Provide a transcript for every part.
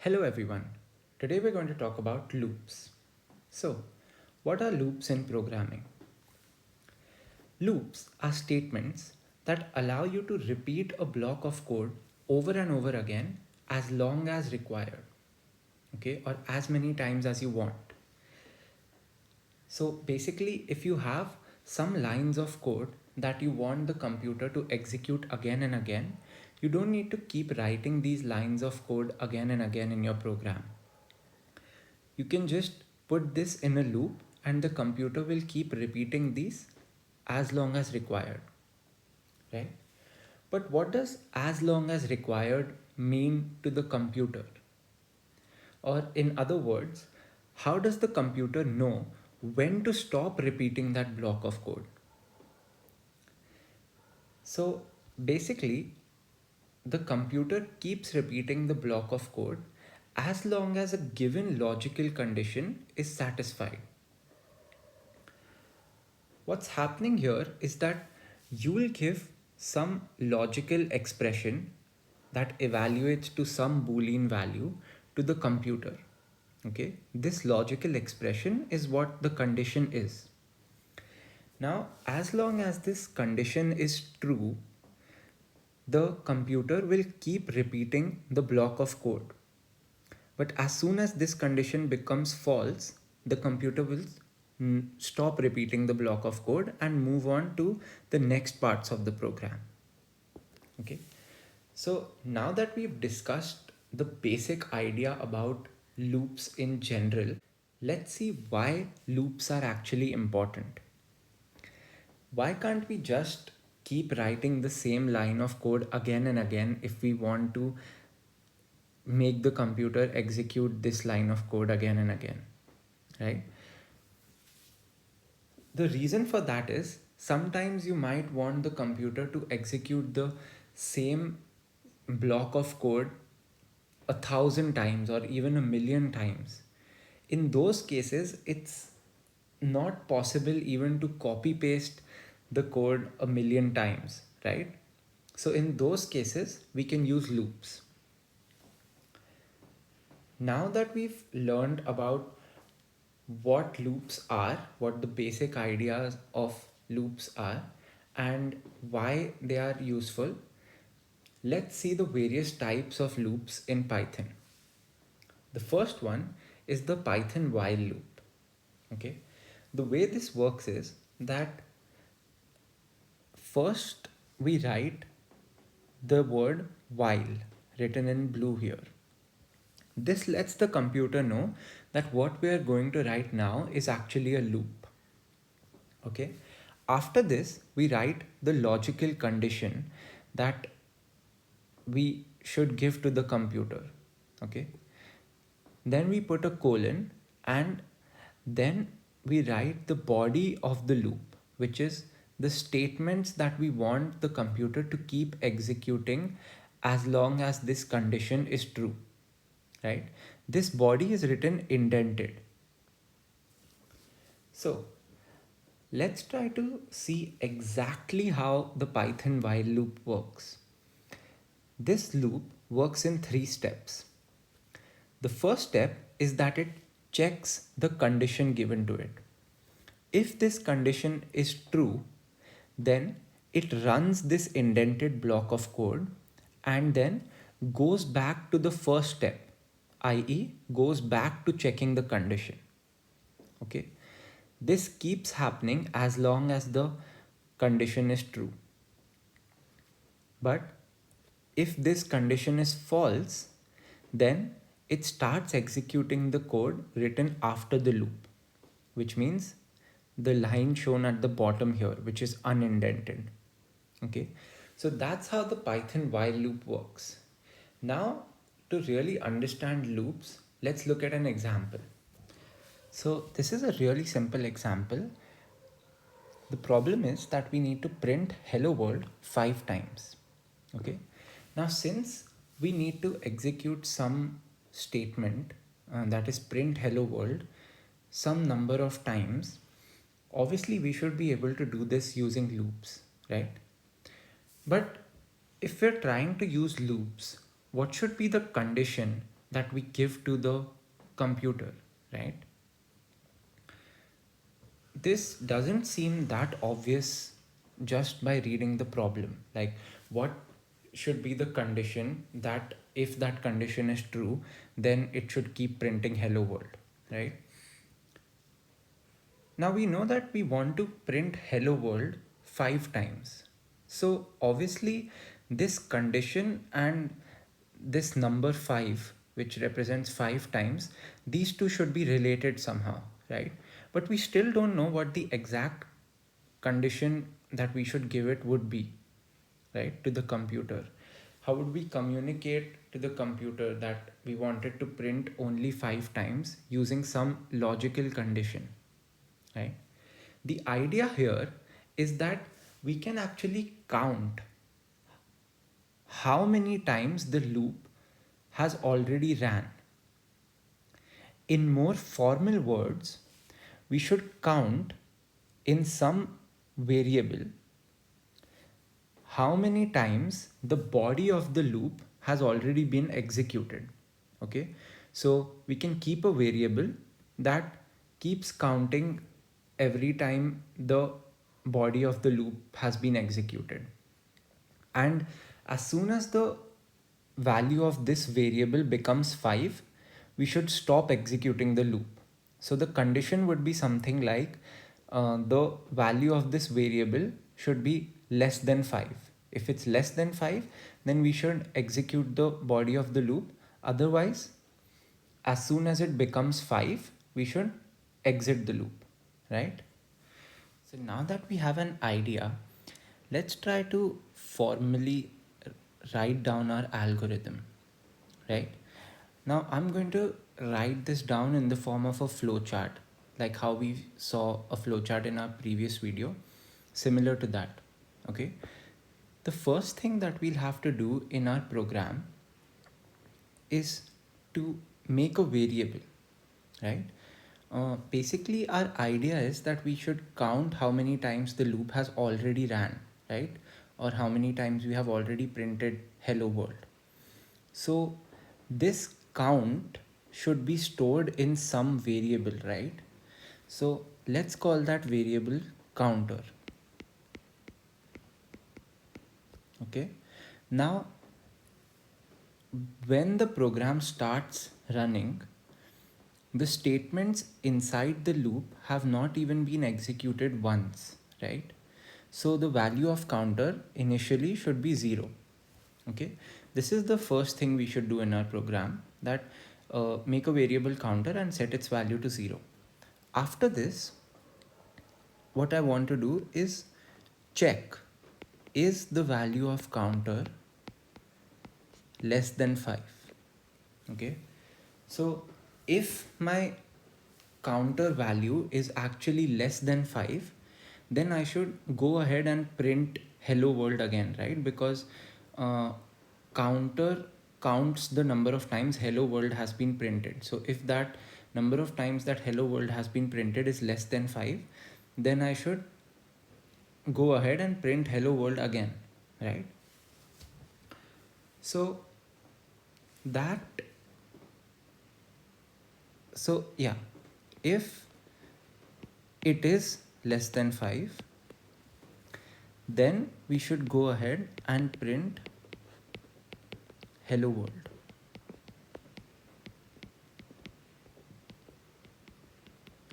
Hello everyone. Today we're going to talk about loops. So, what are loops in programming? Loops are statements that allow you to repeat a block of code over and over again as long as required, okay, or as many times as you want. So, basically, if you have some lines of code that you want the computer to execute again and again, you don't need to keep writing these lines of code again and again in your program. You can just put this in a loop and the computer will keep repeating these as long as required, right? But what does as long as required mean to the computer? Or in other words, how does the computer know when to stop repeating that block of code? So basically, the computer keeps repeating the block of code as long as a given logical condition is satisfied. What's happening here is that you will give some logical expression that evaluates to some boolean value to the computer. Okay, this logical expression is what the condition is. Now, as long as this condition is true, the computer will keep repeating the block of code. But as soon as this condition becomes false, the computer will stop repeating the block of code and move on to the next parts of the program. Okay. So now that we've discussed the basic idea about loops in general, let's see why loops are actually important. Why can't we just keep writing the same line of code again and again if we want to make the computer execute this line of code again and again, right? The reason for that is sometimes you might want the computer to execute the same block of code 1,000 times or even 1,000,000 times. In those cases, it's not possible even to copy paste the code 1,000,000 times, right? So in those cases, we can use loops. Now that we've learned about what loops are, what the basic ideas of loops are, and why they are useful, let's see the various types of loops in Python. The first one is the Python while loop. Okay, the way this works is that first we write the word while written in blue here. This lets the computer know that what we are going to write now is actually a loop. Okay. After this, we write the logical condition that we should give to the computer. Okay. Then we put a colon and then we write the body of the loop, which is the statements that we want the computer to keep executing as long as this condition is true, right? This body is written indented. So let's try to see exactly how the Python while loop works. This loop works in 3 steps. The first step is that it checks the condition given to it. If this condition is true, then it runs this indented block of code and then goes back to the first step, i.e., goes back to checking the condition. Okay, this keeps happening as long as the condition is true. But if this condition is false, then it starts executing the code written after the loop, which means the line shown at the bottom here, which is unindented. Okay, so that's how the Python while loop works. Now, to really understand loops, let's look at an example. So this is a really simple example. The problem is that we need to print hello world 5 times. Okay. Now, since we need to execute some statement that is print hello world some number of times, obviously we should be able to do this using loops, right? But if we're trying to use loops, what should be the condition that we give to the computer, right? This doesn't seem that obvious just by reading the problem. Like, what should be the condition that if that condition is true, then it should keep printing hello world, right? Now we know that we want to print hello world 5 times. So obviously this condition and this number 5, which represents 5 times, these two should be related somehow, right? But we still don't know what the exact condition that we should give it would be, right, to the computer. How would we communicate to the computer that we wanted to print only 5 times using some logical condition, right? The idea here is that we can actually count how many times the loop has already ran. In more formal words, we should count in some variable how many times the body of the loop has already been executed. Okay, so we can keep a variable that keeps counting every time the body of the loop has been executed, and as soon as the value of this variable becomes 5, we should stop executing the loop. So the condition would be something like the value of this variable should be less than 5. If it's less than 5, then we should execute the body of the loop. Otherwise, as soon as it becomes 5, we should exit the loop, right? So now that we have an idea, let's try to formally write down our algorithm, right? Now I'm going to write this down in the form of a flowchart, like how we saw a flowchart in our previous video, similar to that, okay? The first thing that we'll have to do in our program is to make a variable, right? Basically, our idea is that we should count how many times the loop has already ran, right? Or how many times we have already printed hello world. So this count should be stored in some variable, right? So let's call that variable counter. Okay. Now, when the program starts running, the statements inside the loop have not even been executed once, right? So the value of counter initially should be 0. Okay, this is the first thing we should do in our program, that make a variable counter and set its value to 0. After this, what I want to do is check, is the value of counter less than 5? Okay, so if my counter value is actually less than 5, then I should go ahead and print hello world again, right? Because counter counts the number of times hello world has been printed. So if that number of times that hello world has been printed is less than 5, then I should go ahead and print hello world again, right? So that, so yeah, if it is less than 5, then we should go ahead and print hello world,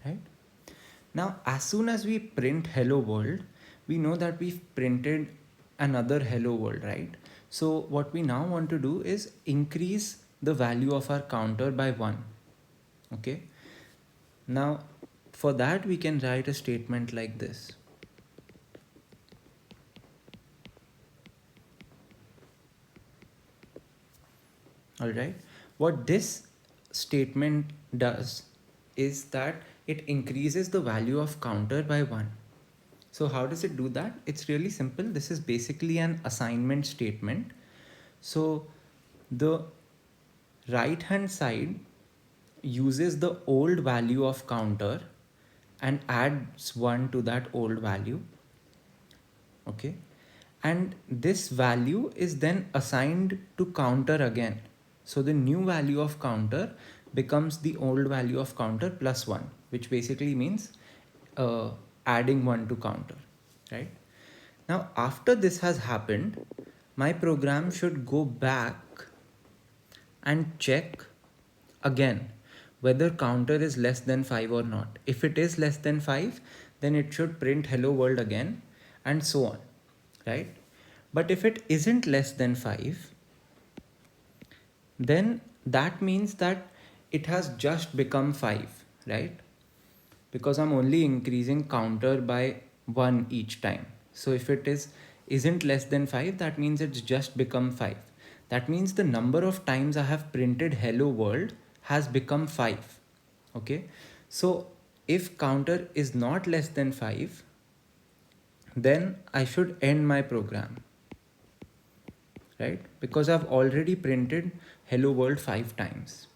right? Now as soon as we print hello world, we know that we've printed another hello world, right? So what we now want to do is increase the value of our counter by 1. Okay, now for that we can write a statement like this. All right, what this statement does is that it increases the value of counter by 1. So how does it do that? It's really simple. This is basically an assignment statement. So the right hand side uses the old value of counter and adds 1 to that old value. Okay, and this value is then assigned to counter again. So the new value of counter becomes the old value of counter plus 1, which basically means uh, adding 1 to counter, right? Now, after this has happened, my program should go back and check again whether counter is less than 5 or not. If it is less than 5, then it should print hello world again, and so on, right? But if it isn't less than 5, then that means that it has just become 5, right? Because I'm only increasing counter by 1 each time. So if it isn't less than 5, that means it's just become 5. That means the number of times I have printed hello world has become 5. Okay? So if counter is not less than 5, then I should end my program, right? Because I've already printed hello world 5 times.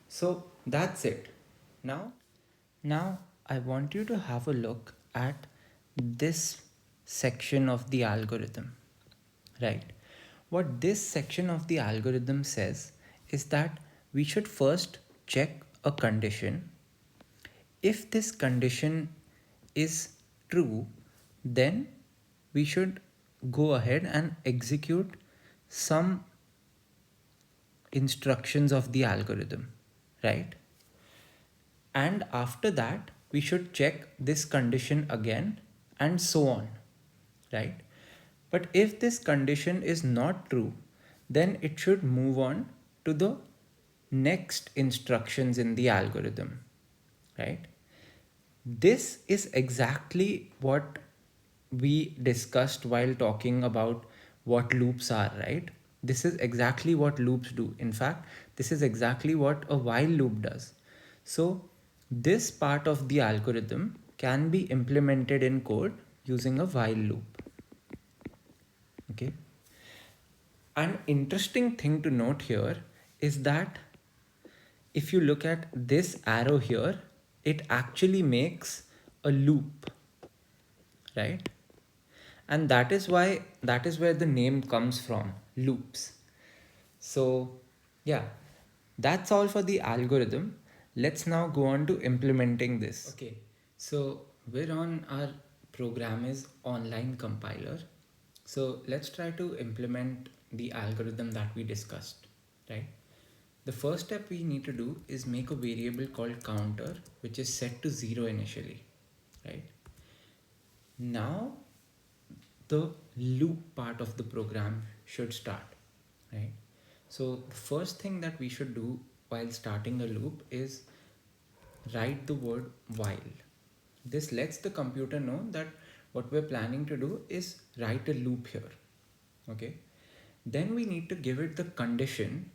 So that's it. Now I want you to have a look at this section of the algorithm, right? What this section of the algorithm says is that we should first check a condition. If this condition is true, then we should go ahead and execute some instructions of the algorithm, right? And after that, we should check this condition again, and so on, right? But if this condition is not true, then it should move on to the next instructions in the algorithm, right? This is exactly what we discussed while talking about what loops are, right? This is exactly what loops do. In fact, this is exactly what a while loop does. So this part of the algorithm can be implemented in code using a while loop. Okay. An interesting thing to note here is that if you look at this arrow here, it actually makes a loop, right? And that is where the name comes from, loops. So yeah, that's all for the algorithm. Let's now go on to implementing this. Okay, so we're on our program is online compiler. So let's try to implement the algorithm that we discussed, right? The first step we need to do is make a variable called counter, which is set to 0 initially, right? Now the loop part of the program should start, right? So the first thing that we should do while starting a loop is write the word while. This lets the computer know that what we're planning to do is write a loop here. Okay. Then we need to give it the condition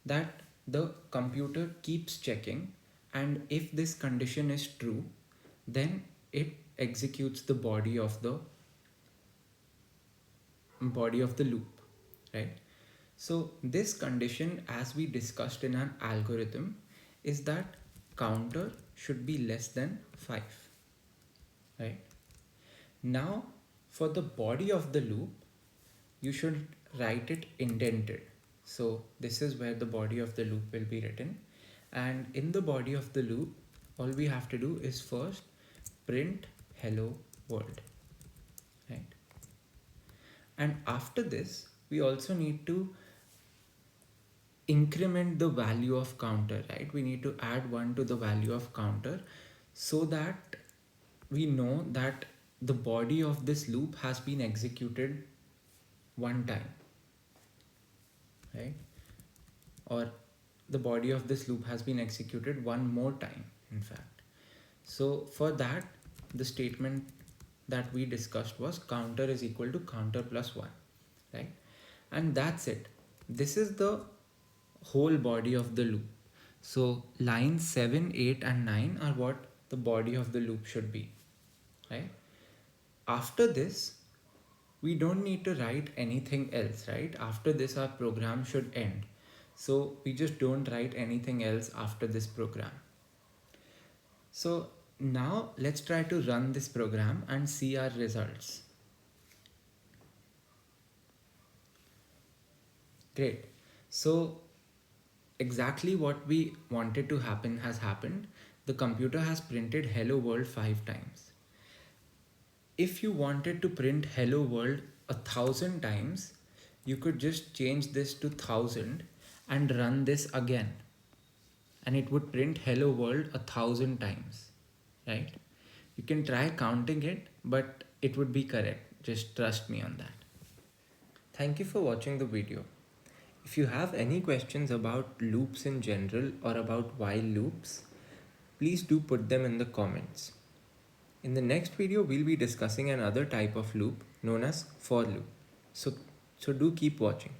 that the computer keeps checking, and if this condition is true, then it executes the body of the loop, right? So this condition, as we discussed in an algorithm, is that counter should be less than 5, right? Now for the body of the loop, you should write it indented. So this is where the body of the loop will be written, and in the body of the loop, all we have to do is first print hello world, right? And after this, we also need to increment the value of counter, right? We need to add 1 to the value of counter so that we know that the body of this loop has been executed one time, right? Or the body of this loop has been executed one more time, in fact. So for that, the statement that we discussed was counter is equal to counter plus 1, right? And that's it. This is the whole body of the loop. So lines 7, 8 and 9 are what the body of the loop should be, right? After this, we don't need to write anything else, right? After this, our program should end. So we just don't write anything else after this program. So now let's try to run this program and see our results. Great. So exactly what we wanted to happen has happened. The computer has printed hello world 5 times. If you wanted to print hello world 1,000 times, you could just change this to 1,000 and run this again, and it would print hello world 1,000 times, right? You can try counting it, but it would be correct. Just trust me on that. Thank you for watching the video. If you have any questions about loops in general or about while loops, please do put them in the comments. In the next video, we'll be discussing another type of loop known as for loop. So do keep watching.